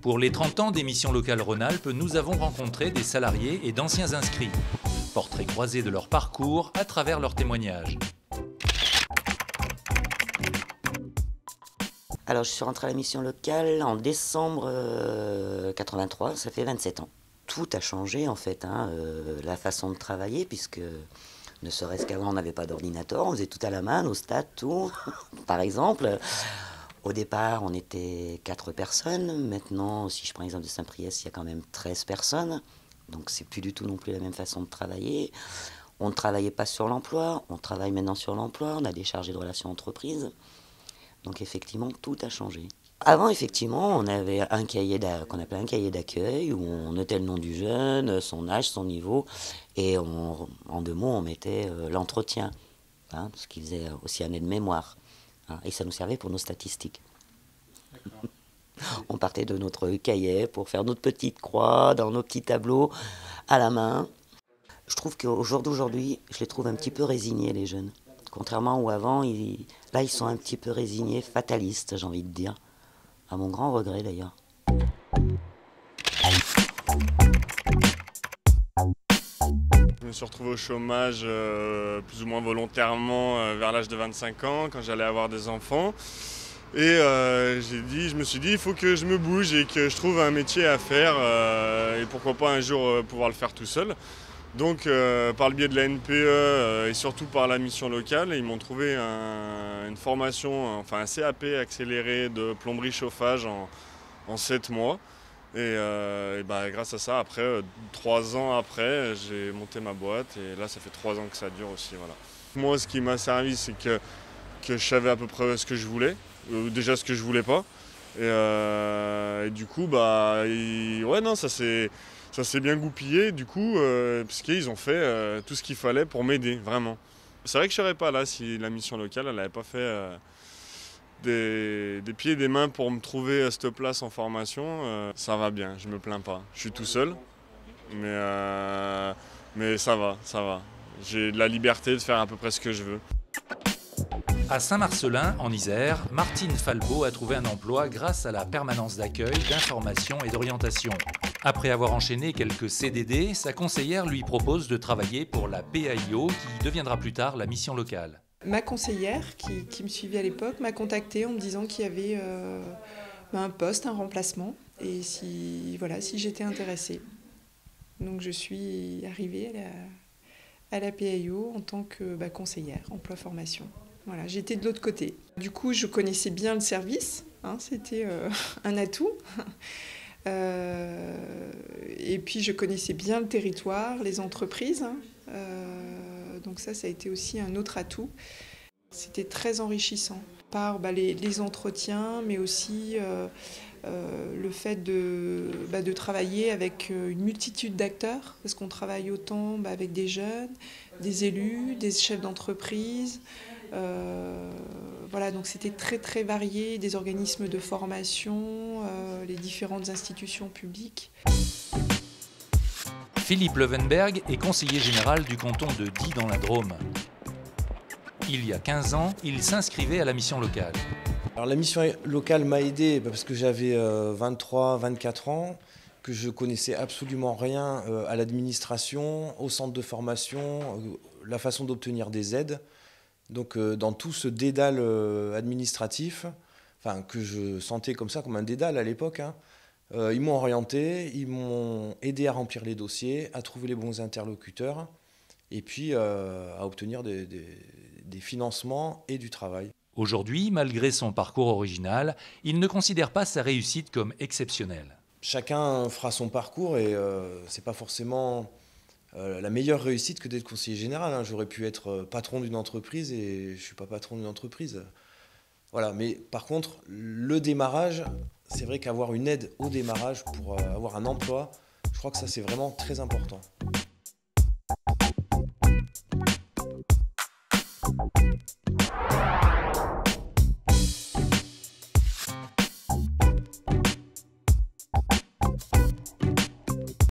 Pour les 30 ans d'émission locale Rhône-Alpes, nous avons rencontré des salariés et d'anciens inscrits. Portrait croisé de leur parcours à travers leurs témoignages. Alors je suis rentrée à la mission locale en décembre 83, ça fait 27 ans. Tout a changé en fait, la façon de travailler, puisque ne serait-ce qu'avant on n'avait pas d'ordinateur, on faisait tout à la main, nos stats, tout. Par exemple, au départ on était 4 personnes, maintenant si je prends l'exemple de Saint-Priest, il y a quand même 13 personnes, donc c'est plus du tout non plus la même façon de travailler. On ne travaillait pas sur l'emploi, on travaille maintenant sur l'emploi, on a des chargés de relations entreprises. Donc effectivement, tout a changé. Avant, effectivement, on avait un cahier qu'on appelait un cahier d'accueil où on notait le nom du jeune, son âge, son niveau, et en 2 mots, on mettait l'entretien, ce qui faisait aussi un aide-mémoire. Et ça nous servait pour nos statistiques. On partait de notre cahier pour faire notre petite croix dans nos petits tableaux à la main. Je trouve qu'au jour d'aujourd'hui, je les trouve un petit peu résignés, les jeunes. Contrairement où avant, là ils sont un petit peu résignés, fatalistes, j'ai envie de dire. À mon grand regret d'ailleurs. Je me suis retrouvé au chômage plus ou moins volontairement vers l'âge de 25 ans quand j'allais avoir des enfants. Et je me suis dit il faut que je me bouge et que je trouve un métier à faire et pourquoi pas un jour pouvoir le faire tout seul. Donc par le biais de la NPE et surtout par la mission locale, ils m'ont trouvé une formation, enfin un CAP accéléré de plomberie chauffage en 7 mois. Et grâce à ça, après 3 ans après, j'ai monté ma boîte et là ça fait 3 ans que ça dure aussi. Voilà. Moi ce qui m'a servi c'est que je savais à peu près ce que je voulais, déjà ce que je voulais pas. Et du coup ça s'est bien goupillé du coup, puisqu'ils ont fait tout ce qu'il fallait pour m'aider, vraiment. C'est vrai que je ne serais pas là si la mission locale n'avait pas fait des pieds et des mains pour me trouver cette place en formation. Ça va bien, je ne me plains pas. Je suis tout seul, mais ça va. J'ai de la liberté de faire à peu près ce que je veux. À Saint-Marcellin, en Isère, Martine Falbeau a trouvé un emploi grâce à la permanence d'accueil, d'information et d'orientation. Après avoir enchaîné quelques CDD, sa conseillère lui propose de travailler pour la PAIO, qui deviendra plus tard la mission locale. Ma conseillère, qui me suivait à l'époque, m'a contactée en me disant qu'il y avait un poste, un remplacement, et si j'étais intéressée. Donc je suis arrivée à la PAIO en tant que conseillère, emploi-formation. Voilà, j'étais de l'autre côté. Du coup, je connaissais bien le service, c'était un atout. Et puis, je connaissais bien le territoire, les entreprises. Donc ça a été aussi un autre atout. C'était très enrichissant par les entretiens, mais aussi le fait de travailler avec une multitude d'acteurs, parce qu'on travaille autant avec des jeunes, des élus, des chefs d'entreprise. Donc c'était très très varié, des organismes de formation, les différentes institutions publiques. Philippe Levenberg est conseiller général du canton de Die dans la Drôme. Il y a 15 ans, il s'inscrivait à la mission locale. Alors la mission locale m'a aidé parce que j'avais 23-24 ans, que je connaissais absolument rien à l'administration, au centre de formation, la façon d'obtenir des aides. Donc dans tout ce dédale administratif, que je sentais comme ça, comme un dédale à l'époque, ils m'ont orienté, ils m'ont aidé à remplir les dossiers, à trouver les bons interlocuteurs et puis à obtenir des financements et du travail. Aujourd'hui, malgré son parcours original, il ne considère pas sa réussite comme exceptionnelle. Chacun fera son parcours et c'est pas forcément la meilleure réussite que d'être conseiller général. J'aurais pu être patron d'une entreprise et je ne suis pas patron d'une entreprise. Voilà. Mais par contre, le démarrage, c'est vrai qu'avoir une aide au démarrage pour avoir un emploi, je crois que ça c'est vraiment très important.